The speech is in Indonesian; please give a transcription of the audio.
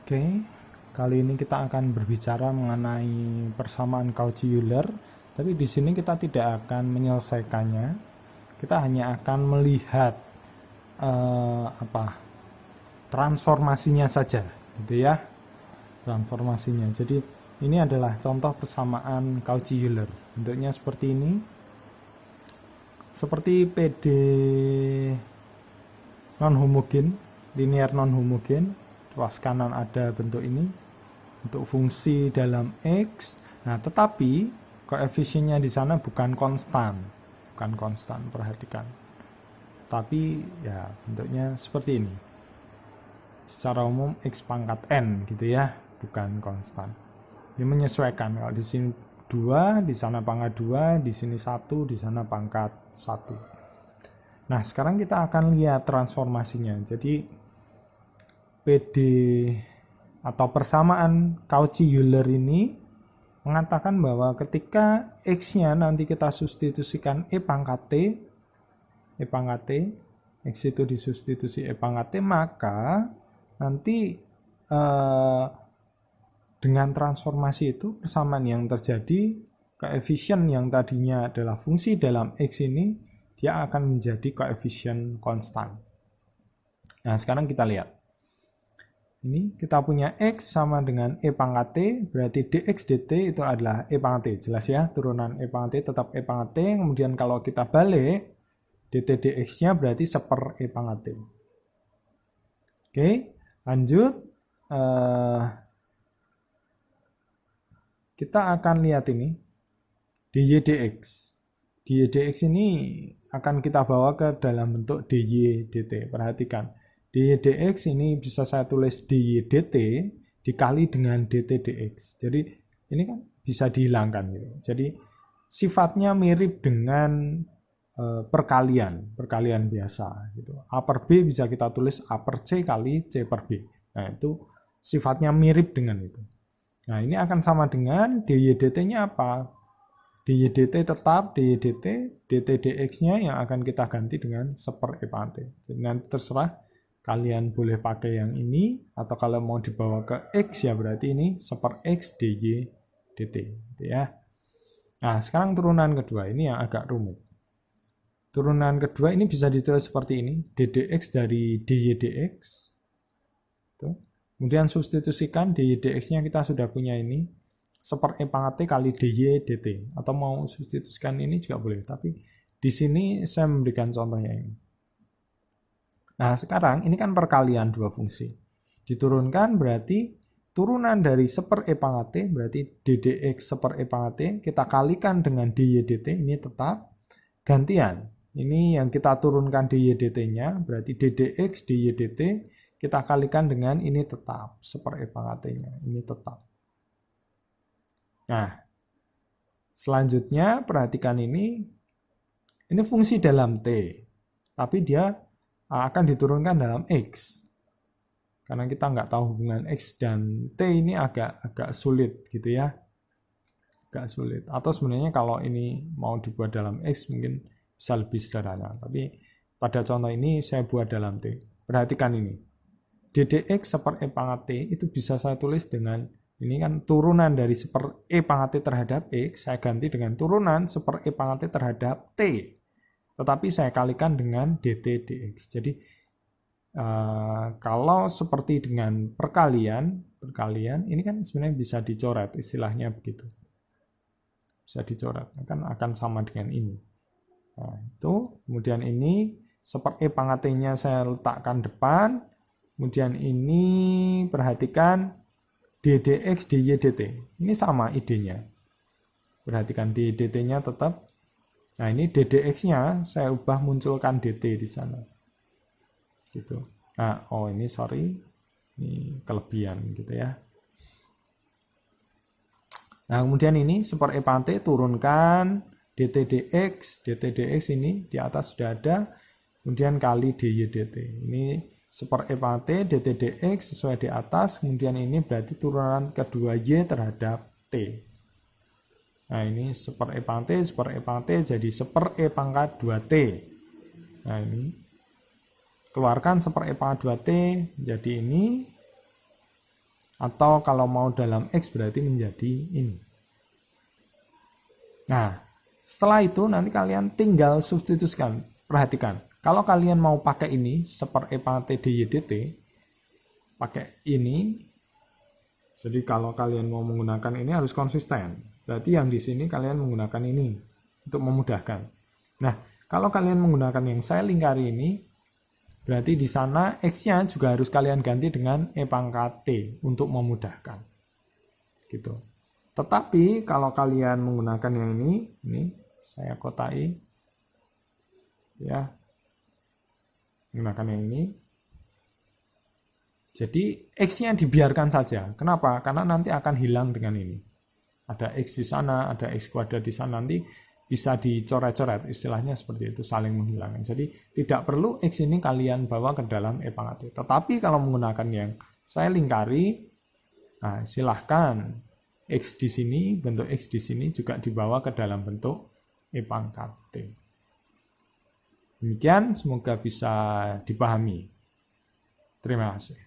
Oke, kali ini kita akan berbicara mengenai persamaan Cauchy-Euler, tapi di sini kita tidak akan menyelesaikannya. Kita hanya akan melihat transformasinya saja, gitu ya. Transformasinya. Jadi ini adalah contoh persamaan Cauchy-Euler. Bentuknya seperti ini. Seperti PD non homogen, linear non homogen. Ruas kanan ada bentuk ini untuk fungsi dalam X. Nah, tetapi koefisiennya di sana bukan konstan, perhatikan. Tapi ya bentuknya seperti ini. Secara umum X pangkat N gitu ya, bukan konstan. Dia menyesuaikan. Kalau di sini 2, di sana pangkat 2, di sini 1, di sana pangkat 1. Nah, sekarang kita akan lihat transformasinya. Jadi PD atau persamaan Cauchy-Euler ini mengatakan bahwa ketika X-nya nanti kita substitusikan E pangkat T, X itu disubstitusi E pangkat T, maka nanti dengan transformasi itu persamaan yang terjadi, koefisien yang tadinya adalah fungsi dalam X ini, dia akan menjadi koefisien konstan. Nah, sekarang kita lihat. Ini kita punya X sama dengan E pangkat T, berarti dx dt itu adalah E pangkat T. Jelas ya, turunan E pangkat T tetap E pangkat T. Kemudian kalau kita balik, dt dx-nya berarti seper E pangkat T. Oke, lanjut. Kita akan lihat ini, dy dx. Dy dx ini akan kita bawa ke dalam bentuk dy dt. Perhatikan. Dy dx ini bisa saya tulis dy dt dikali dengan dt dx. Jadi ini kan bisa dihilangkan gitu. Jadi sifatnya mirip dengan perkalian biasa gitu. A per B bisa kita tulis A per C kali C per B. Nah, itu sifatnya mirip dengan itu. Nah, ini akan sama dengan dy dt-nya apa? Dy dt tetap dy dt, dt dx-nya yang akan kita ganti dengan seper E pangkat T. Jadi nanti terserah, kalian boleh pakai yang ini, atau kalau mau dibawa ke X ya berarti ini seper X dy dt. Gitu ya. Nah, sekarang turunan kedua, ini yang agak rumit. Turunan kedua ini bisa ditulis seperti ini, ddx dari dy dx. Tuh. Kemudian substitusikan dy dx-nya kita sudah punya ini, seper E pangkat T kali dy dt. Atau mau substitusikan ini juga boleh, tapi di sini saya memberikan contohnya ini. Nah, sekarang ini kan perkalian dua fungsi. Diturunkan berarti turunan dari seper E pangkat T, berarti ddx seper E pangkat T, kita kalikan dengan dy dt, ini tetap. Gantian, ini yang kita turunkan dy dt-nya, berarti ddx dy dt, kita kalikan dengan ini tetap, seper E pangkat T-nya, ini tetap. Nah, selanjutnya perhatikan ini fungsi dalam T, tapi dia akan diturunkan dalam X. Karena kita nggak tahu hubungan X dan T ini agak sulit gitu ya. Agak sulit. Atau sebenarnya kalau ini mau dibuat dalam X mungkin bisa lebih sederhana. Tapi pada contoh ini saya buat dalam T. Perhatikan ini. ddx seper E pangkat T itu bisa saya tulis dengan, ini kan turunan dari seper E pangkat T terhadap X, saya ganti dengan turunan seper E pangkat T terhadap T. Tetapi saya kalikan dengan dt dx. Jadi kalau seperti dengan perkalian ini kan sebenarnya bisa dicoret, istilahnya begitu. Bisa dicoret, kan akan sama dengan ini. Nah, itu. Kemudian ini seper E pangkat T-nya saya letakkan depan. Kemudian ini perhatikan ddx dy dt. Ini sama idenya. Perhatikan dy dt-nya tetap. Nah, ini ddx-nya saya ubah munculkan dt di sana. Gitu. Nah, ini sorry. Ini kelebihan gitu ya. Nah, kemudian ini seper E pangkat T turunkan dt dx ini di atas sudah ada. Kemudian kali dy dt. Ini seper E pangkat T dt dx sesuai di atas. Kemudian ini berarti turunan kedua y terhadap t. Nah, ini seper E pangkat T jadi seper E pangkat 2T. Nah, ini keluarkan seper E pangkat 2T, jadi ini Atau kalau mau dalam X berarti menjadi ini. Nah, setelah itu nanti kalian tinggal substitusikan. Perhatikan, kalau kalian mau pakai ini, seper E pangkat T DYDT, pakai ini. Jadi kalau kalian mau menggunakan ini harus konsisten. Berarti yang di sini kalian menggunakan ini untuk memudahkan. Nah, kalau kalian menggunakan yang saya lingkari ini, berarti di sana X-nya juga harus kalian ganti dengan E pangkat T untuk memudahkan. Gitu. Tetapi kalau kalian menggunakan yang ini saya kotai, ya, menggunakan yang ini. Jadi X-nya dibiarkan saja. Kenapa? Karena nanti akan hilang dengan ini. Ada X di sana, ada X kuadrat di sana, nanti bisa dicoret-coret, istilahnya seperti itu, saling menghilangkan. Jadi tidak perlu X ini kalian bawa ke dalam E pangkat T. Tetapi kalau menggunakan yang saya lingkari, nah silahkan X di sini, bentuk X di sini juga dibawa ke dalam bentuk E pangkat T. Demikian, semoga bisa dipahami. Terima kasih.